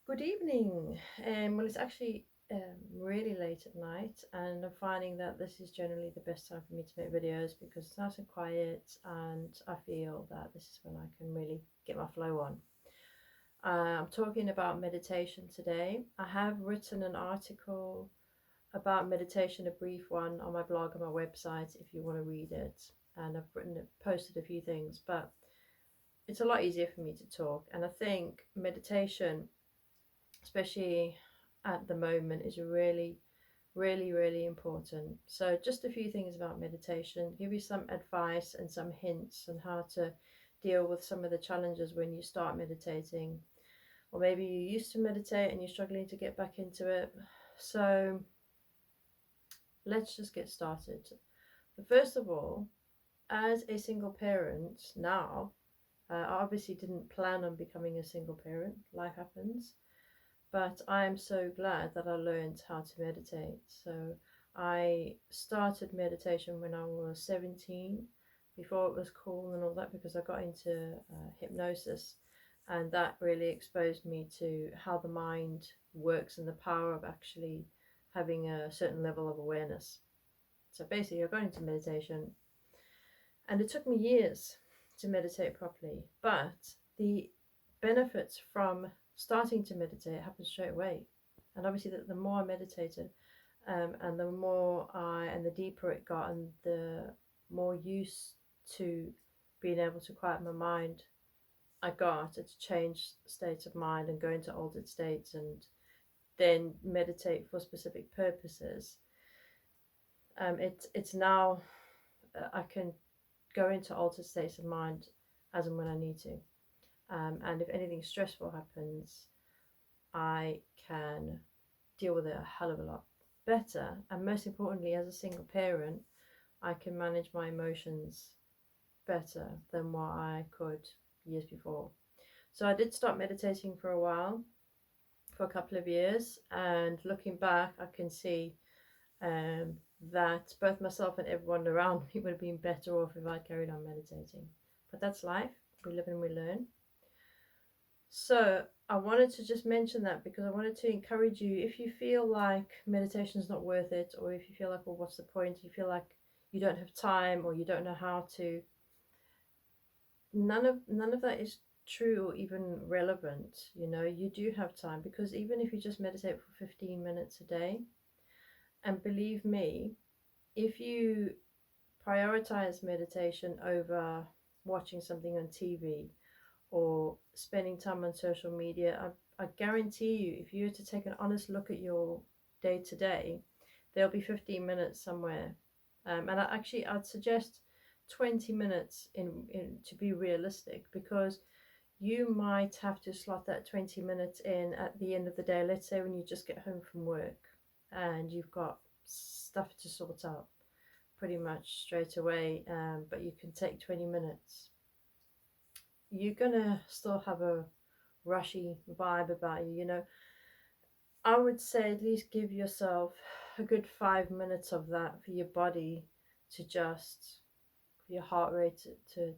Good evening. Well, it's actually really late at night, and I'm finding that this is generally the best time for me to make videos because it's nice and quiet, and I feel that this is when I can really get my flow on. I'm talking about meditation today. I have written an article about meditation, a brief one, on my blog and my website if you want to read it, and I've posted a few things, but it's a lot easier for me to talk, and I think meditation especially at the moment, is really important. So, just a few things about meditation, give you some advice and some hints on how to deal with some of the challenges when you start meditating, or maybe you used to meditate and you're struggling to get back into it. So, let's just get started. First of all, as a single parent now, I obviously didn't plan on becoming a single parent, life happens. But I am so glad that I learned how to meditate. So I started meditation when I was 17, before it was cool and all that, because I got into hypnosis, and that really exposed me to how the mind works and the power of actually having a certain level of awareness. So basically, I got into meditation, and it took me years to meditate properly, but the benefits from starting to meditate happened straight away. And obviously, the more I meditated, and the more and the deeper it got, and the more used to being able to quiet my mind I got, to change states of mind and go into altered states and then meditate for specific purposes. It's now I can go into altered states of mind as and when I need to. And if anything stressful happens, I can deal with it a hell of a lot better. And most importantly, as a single parent, I can manage my emotions better than what I could years before. So I did start meditating for a while, for a couple of years, and looking back, I can see um, that both myself and everyone around me would have been better off if I carried on meditating. But that's life. We live and we learn. So I wanted to just mention that because I wanted to encourage you, if you feel like meditation is not worth it, or if you feel like, well, what's the point? You feel like you don't have time or you don't know how to. None of that is true or even relevant. You do have time, because even if you just meditate for 15 minutes a day, and believe me, if you prioritize meditation over watching something on TV or spending time on social media, I guarantee you, if you were to take an honest look at your day to day, there'll be 15 minutes somewhere. And I'd suggest 20 minutes to be realistic, because you might have to slot that 20 minutes in at the end of the day. Let's say when you just get home from work and you've got stuff to sort out pretty much straight away, but you can take 20 minutes. You're gonna still have a rushy vibe about you. I would say at least give yourself a good 5 minutes of that for your body to just, for your heart rate to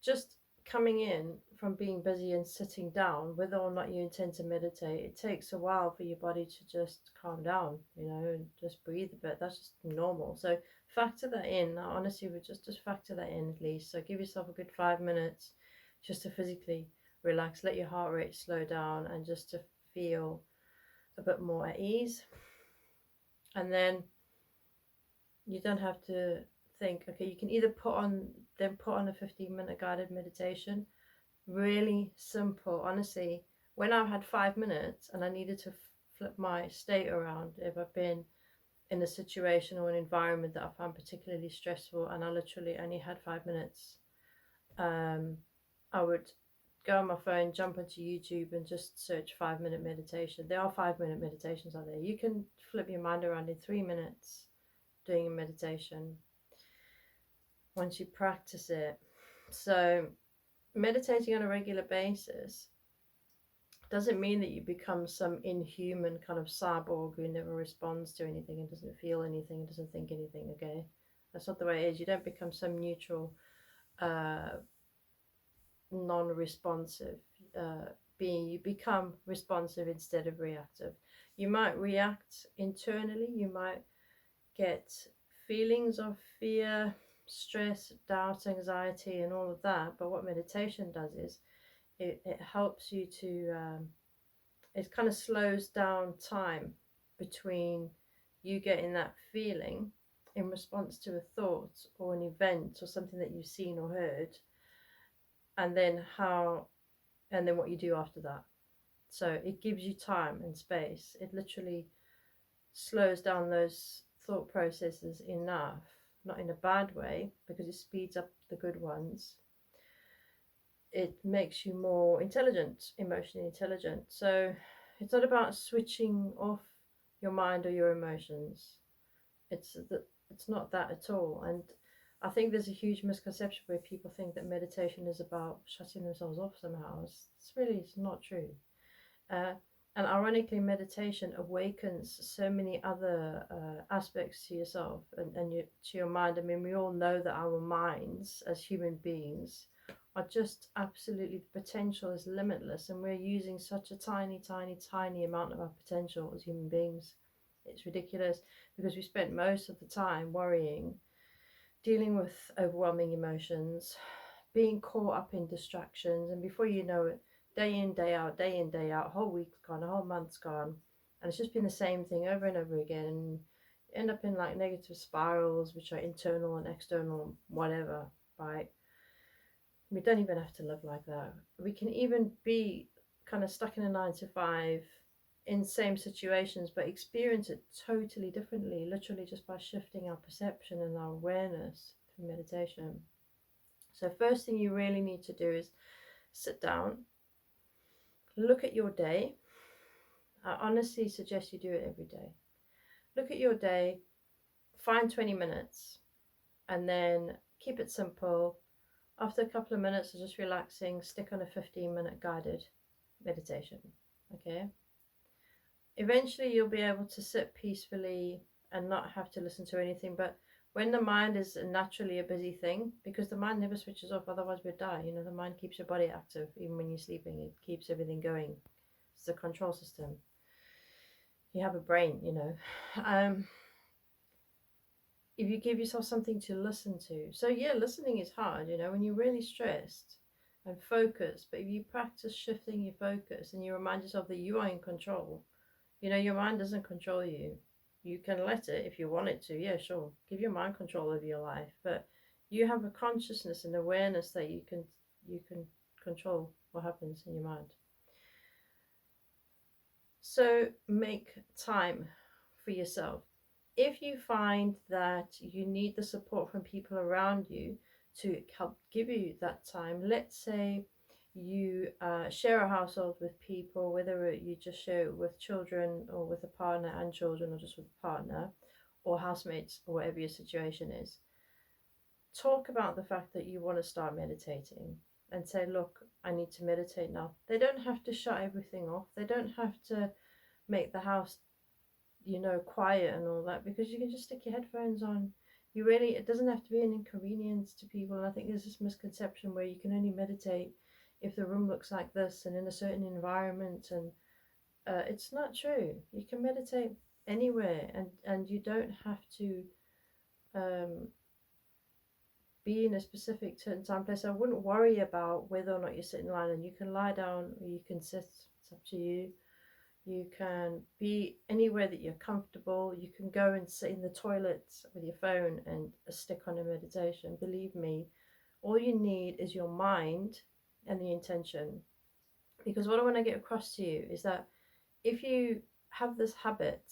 just coming in from being busy and sitting down, whether or not you intend to meditate, it takes a while for your body to just calm down, and just breathe a bit. That's just normal. So factor that in. I honestly would just factor that in at least. So give yourself a good 5 minutes just to physically relax, let your heart rate slow down, and just to feel a bit more at ease. And then you don't have to think, okay, you can either put on a 15-minute guided meditation. Really simple, honestly. When I've had 5 minutes and I needed to flip my state around, if I've been in a situation or an environment that I found particularly stressful and I literally only had 5 minutes, um, I would go on my phone, jump onto YouTube, and just search 5 minute meditation. There are 5 minute meditations out there. You can flip your mind around in 3 minutes doing a meditation once you practice it. So, meditating on a regular basis doesn't mean that you become some inhuman kind of cyborg who never responds to anything and doesn't feel anything and doesn't think anything, okay? That's not the way it is. You don't become some neutral, uh, non responsive uh, being, you become responsive instead of reactive. You might react internally, you might get feelings of fear, stress, doubt, anxiety, and all of that. But what meditation does is it helps you to, it kind of slows down time between you getting that feeling in response to a thought or an event or something that you've seen or heard, and then what you do after that. So it gives you time and space. It literally slows down those thought processes enough, not in a bad way, because it speeds up the good ones. It makes you more intelligent, emotionally intelligent. So it's not about switching off your mind or your emotions. It's not that at all. And I think there's a huge misconception where people think that meditation is about shutting themselves off somehow. It's not true. Uh, and ironically, meditation awakens so many other aspects to yourself and to your mind. I mean, we all know that our minds as human beings are just absolutely, the potential is limitless, and we're using such a tiny, tiny, tiny amount of our potential as human beings. It's ridiculous because we spent most of the time worrying, dealing with overwhelming emotions, being caught up in distractions, and before you know it, day in, day out, day in, day out, a whole week's gone, a whole month's gone, and it's just been the same thing over and over again. And you end up in like negative spirals, which are internal and external, whatever, right? We don't even have to live like that. We can even be kind of stuck in a 9 to 5 in same situations, but experience it totally differently, literally just by shifting our perception and our awareness through meditation. So first thing you really need to do is sit down, look at your day. I honestly suggest you do it every day. Look at your day, find 20 minutes, and then keep it simple. After a couple of minutes of just relaxing, stick on a 15-minute guided meditation. Okay? Eventually, you'll be able to sit peacefully and not have to listen to anything. But when the mind is naturally a busy thing, because the mind never switches off, otherwise we'd die. You know, the mind keeps your body active even when you're sleeping. It keeps everything going. It's a control system. You have a brain, you know. If you give yourself something to listen to. So yeah, listening is hard, you know, when you're really stressed and focused. But if you practice shifting your focus and you remind yourself that you are in control, you know, your mind doesn't control you. You can let it if you want it to. Yeah, sure. Give your mind control over your life, but you have a consciousness and awareness that you can control what happens in your mind. So make time for yourself. If you find that you need the support from people around you to help give you that time, let's say you share a household with people, whether you just share it with children or with a partner and children, or just with a partner or housemates, or whatever your situation is, talk about the fact that you want to start meditating and say, look, I need to meditate now. They don't have to shut everything off. They don't have to make the house, you know, quiet and all that, because you can just stick your headphones on. It doesn't have to be an inconvenience to people. And I think there's this misconception where you can only meditate if the room looks like this and in a certain environment, and it's not true. You can meditate anywhere, and you don't have to um, be in a specific certain time place. I wouldn't worry about whether or not you sit in line, and you can lie down or you can sit. It's up to you. You can be anywhere that you're comfortable. You can go and sit in the toilet with your phone and stick on a meditation. Believe me, all you need is your mind and the intention. Because what I want to get across to you is that if you have this habit,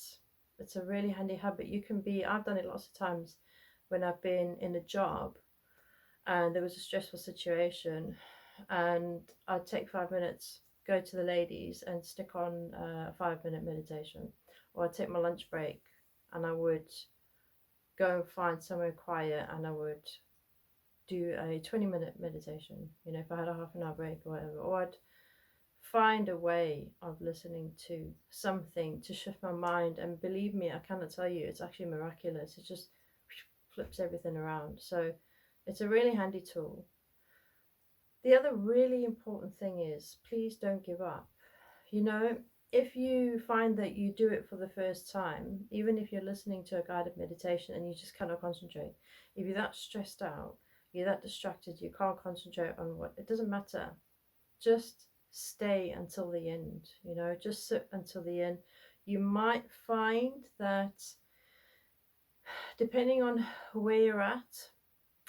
it's a really handy habit. I've done it lots of times when I've been in a job and there was a stressful situation, and I'd take 5 minutes, go to the ladies and stick on a 5 minute meditation, or I'd take my lunch break and I would go and find somewhere quiet and I would do a 20-minute meditation, you know, if I had a half an hour break or whatever, or I'd find a way of listening to something to shift my mind. And believe me, I cannot tell you, it's actually miraculous. It just flips everything around. So it's a really handy tool. The other really important thing is please don't give up. You know, if you find that you do it for the first time, even if you're listening to a guided meditation and you just cannot concentrate, if you're that stressed out, you're that distracted, you can't concentrate on what, it doesn't matter. Just stay until the end, you know, just sit until the end. You might find that depending on where you're at,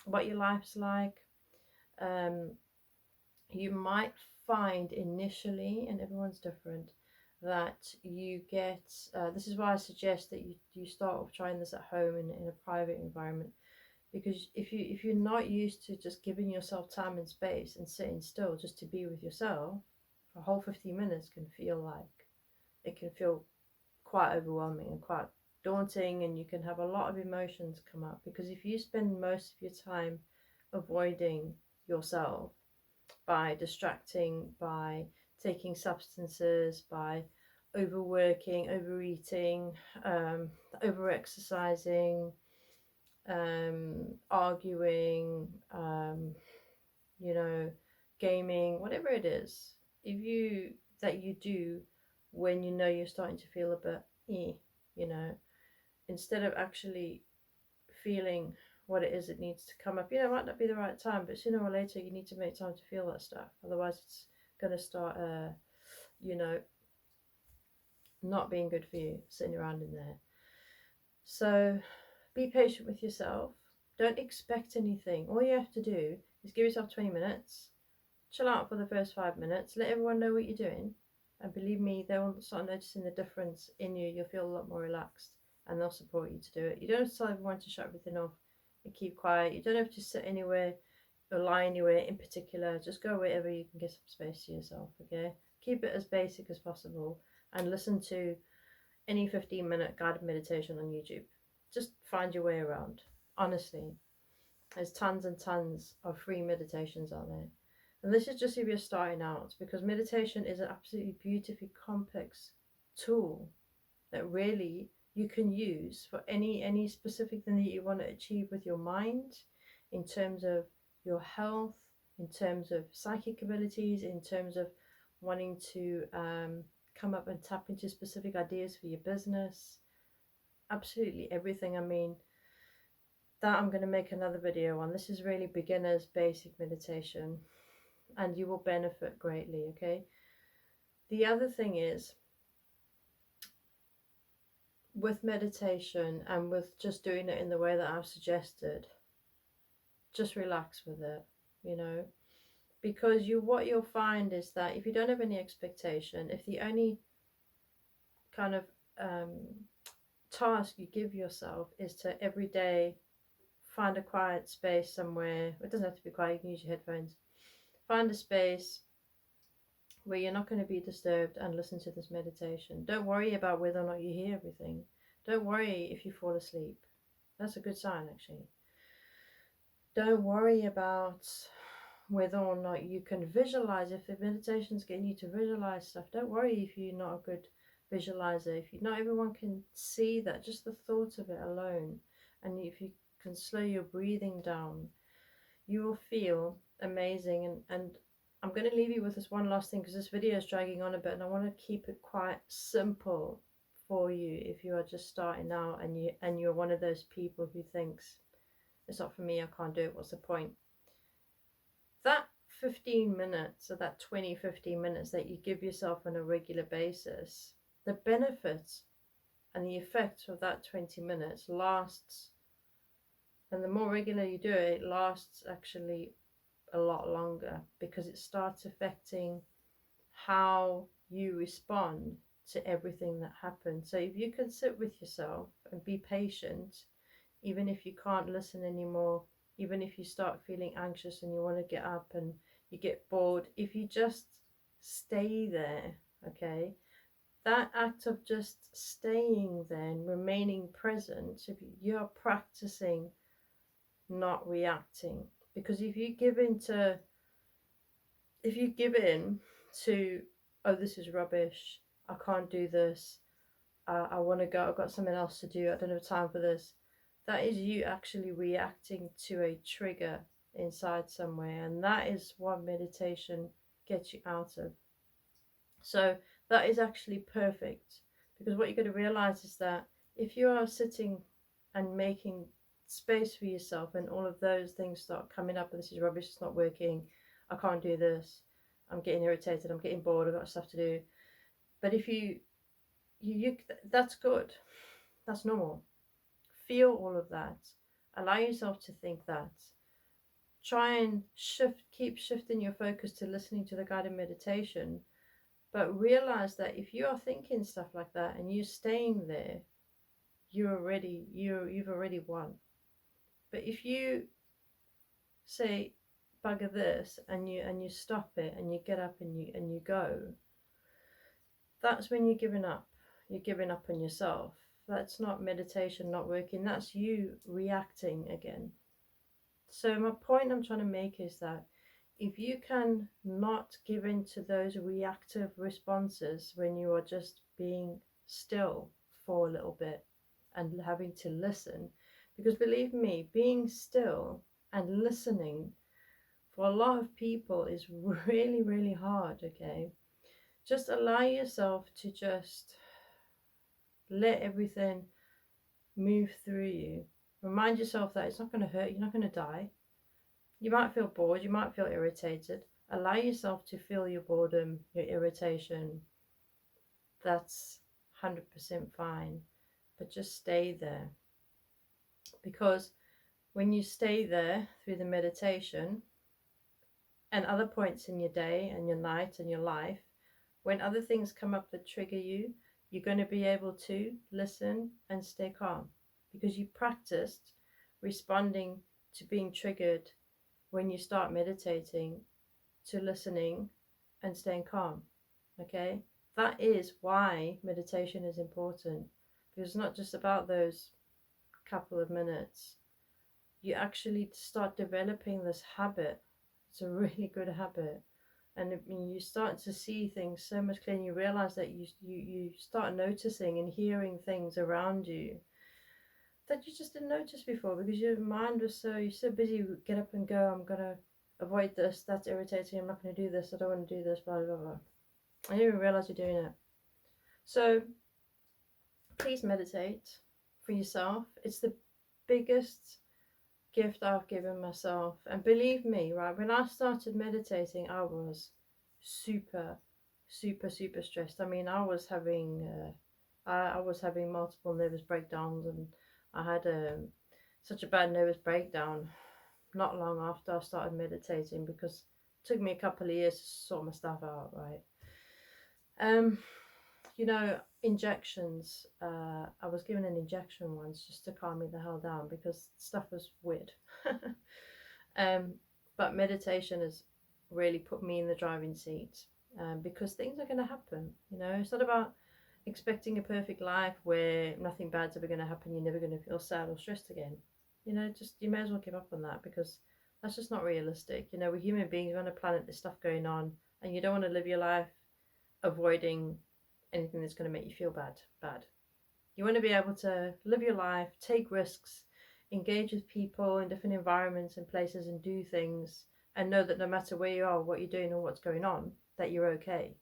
what your life's like, um, you might find initially, and everyone's different, that you get, this is why I suggest that you start off trying this at home in a private environment, because if you're not used to just giving yourself time and space and sitting still just to be with yourself, a whole 15 minutes can feel like, it can feel quite overwhelming and quite daunting, and you can have a lot of emotions come up, because if you spend most of your time avoiding yourself by distracting, by taking substances, by overworking, overeating, over exercising, arguing, you know, gaming, whatever it is, if you that you do when you know you're starting to feel a bit you know, instead of actually feeling what it is that needs to come up, you know, it might not be the right time, but sooner or later you need to make time to feel that stuff. Otherwise, it's going to start, you know, not being good for you sitting around in there. So be patient with yourself. Don't expect anything. All you have to do is give yourself 20 minutes, chill out for the first 5 minutes, let everyone know what you're doing. And believe me, they'll start noticing the difference in you. You'll feel a lot more relaxed and they'll support you to do it. You don't have to tell everyone to shut everything off and keep quiet. You don't have to sit anywhere or lie anywhere in particular. Just go wherever you can get some space to yourself, okay? Keep it as basic as possible and listen to any 15-minute guided meditation on YouTube. Just find your way around. Honestly, there's tons and tons of free meditations out there. And this is just if you're starting out, because meditation is an absolutely beautifully complex tool that really you can use for any specific thing that you want to achieve with your mind, in terms of your health, in terms of psychic abilities, in terms of wanting to come up and tap into specific ideas for your business. Absolutely everything. I mean, that I'm going to make another video on. This is really beginner's basic meditation and you will benefit greatly, okay? The other thing is, with meditation and with just doing it in the way that I've suggested, just relax with it, you know, because what you'll find is that if you don't have any expectation, if the only kind of task you give yourself is to every day find a quiet space somewhere, it doesn't have to be quiet, you can use your headphones, find a space where you're not going to be disturbed and listen to this meditation. Don't worry about whether or not you hear everything. Don't worry if you fall asleep. That's a good sign, actually. Don't worry about whether or not you can visualize. If the meditation's getting you to visualize stuff, don't worry if you're not a good visualizer. If you, not everyone can see that, just the thought of it alone. And if you can slow your breathing down, you will feel amazing. And I'm going to leave you with this one last thing, because this video is dragging on a bit and I want to keep it quite simple for you if you are just starting out and you're one of those people who thinks, it's not for me, I can't do it, what's the point? That 15 minutes or that 15 minutes that you give yourself on a regular basis, the benefits and the effects of that 20 minutes lasts, and the more regular you do it, it lasts actually a lot longer, because it starts affecting how you respond to everything that happens. So if you can sit with yourself and be patient, even if you can't listen anymore, even if you start feeling anxious and you want to get up and you get bored, if you just stay there, okay, that act of just staying there and remaining present, if you're practicing not reacting. Because if you give in to, oh, this is rubbish, I can't do this, I want to go, I've got something else to do, I don't have time for this, that is you actually reacting to a trigger inside somewhere, and that is what meditation gets you out of. So that is actually perfect, because what you're going to realize is that if you are sitting and making space for yourself and all of those things start coming up, and this is rubbish, it's not working, I can't do this, I'm getting irritated, I'm getting bored, I've got stuff to do. But if you that's good, that's normal. Feel all of that, allow yourself to think that, try and keep shifting your focus to listening to the guided meditation. But realize that if you are thinking stuff like that and you're staying there, you've already won. But if you say bugger this, and you stop it and you get up and you go, that's when you're giving up. You're giving up on yourself. That's not meditation not working. That's you reacting again. So my point I'm trying to make is that if you can not give in to those reactive responses when you are just being still for a little bit and having to listen, because believe me, being still and listening for a lot of people is really, really hard, okay? Just allow yourself to just let everything move through you. Remind yourself that it's not going to hurt, you're not going to die. You might feel bored, you might feel irritated. Allow yourself to feel your boredom, your irritation. That's 100% fine. But just stay there. Because when you stay there through the meditation and other points in your day and your night and your life, when other things come up that trigger you, you're going to be able to listen and stay calm. Because you practiced responding to being triggered when you start meditating, to listening and staying calm. Okay, that is why meditation is important, because it's not just about those couple of minutes. You actually start developing this habit. It's a really good habit, and you start to see things so much clearer. You realize that you start noticing and hearing things around you that you just didn't notice before, because your mind was you're so busy, get up and go, I'm gonna avoid this, that's irritating, I'm not gonna do this, I don't want to do this, blah blah blah. I didn't even realize you're doing it. So please meditate for yourself. It's the biggest gift I've given myself. And believe me, right, when I started meditating, I was super, super stressed. I mean, I was having multiple nervous breakdowns, and I had such a bad nervous breakdown not long after I started meditating, because it took me a couple of years to sort my stuff out, right? Um, injections. I was given an injection once just to calm me the hell down because stuff was weird. um, but meditation has really put me in the driving seat, because things are going to happen. It's not about expecting a perfect life where nothing bad's ever going to happen. You're never going to feel sad or stressed again. Just you may as well give up on that, because that's just not realistic. We're human beings, we're on a planet, there's stuff going on, and you don't want to live your life avoiding anything that's going to make you feel bad. You want to be able to live your life, take risks, engage with people in different environments and places, and do things, and know that no matter where you are, what you're doing, or what's going on, that you're okay.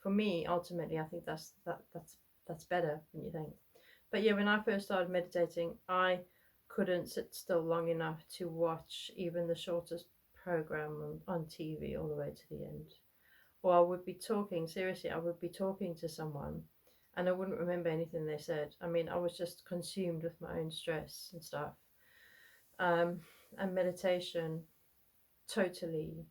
For me, ultimately, I think that's better than you think. But yeah, when I first started meditating, I couldn't sit still long enough to watch even the shortest program on TV all the way to the end. Or I would be talking, seriously, I would be talking to someone and I wouldn't remember anything they said. I mean, I was just consumed with my own stress and stuff. And meditation totally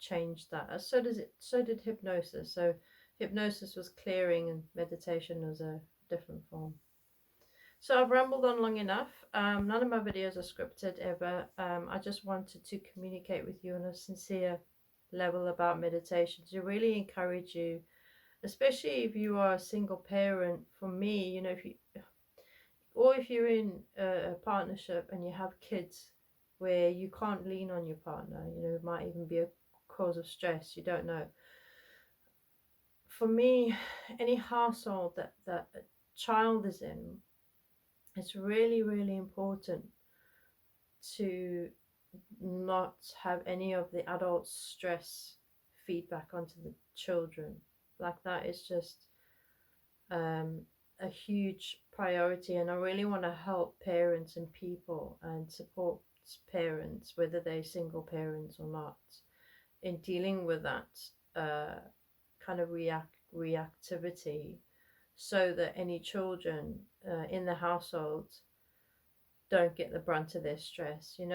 changed that. So did hypnosis. So hypnosis was clearing and meditation was a different form. So I've rambled on long enough. None of my videos are scripted ever. I just wanted to communicate with you on a sincere level about meditation to really encourage you, especially if you are a single parent. For me, if you're in a partnership and you have kids where you can't lean on your partner, it might even be a cause of stress, you don't know. For me, any household that a child is in, it's really, really important to not have any of the adult stress feedback onto the children. Like that is just um, a huge priority, and I really want to help parents and people and support parents, whether they're single parents or not, in dealing with that uh, kind of reactivity, so that any children in the household don't get the brunt of their stress, and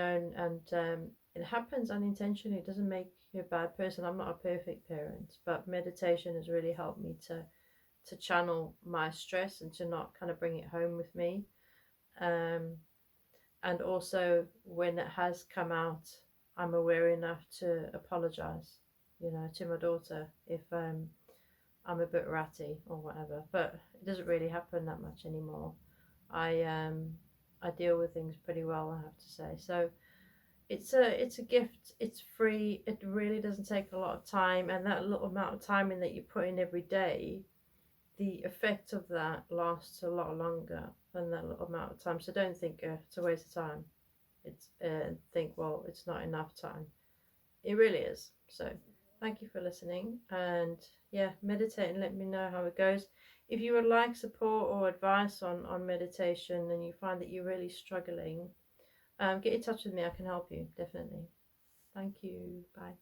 it happens unintentionally. It doesn't make you a bad person. I'm not a perfect parent, but meditation has really helped me to channel my stress and to not kind of bring it home with me. Um, and also, when it has come out, I'm aware enough to apologize, to my daughter if I'm a bit ratty or whatever. But it doesn't really happen that much anymore. I um, I deal with things pretty well, I have to say. So it's a gift. It's free. It really doesn't take a lot of time, and that little amount of time in that you put in every day, the effect of that lasts a lot longer than that little amount of time. So don't think it's a waste of time. It's think, well, it's not enough time. It really is. So thank you for listening, and yeah, meditate and let me know how it goes. If you would like support or advice on meditation and you find that you're really struggling, get in touch with me. I can help you, definitely. Thank you. Bye.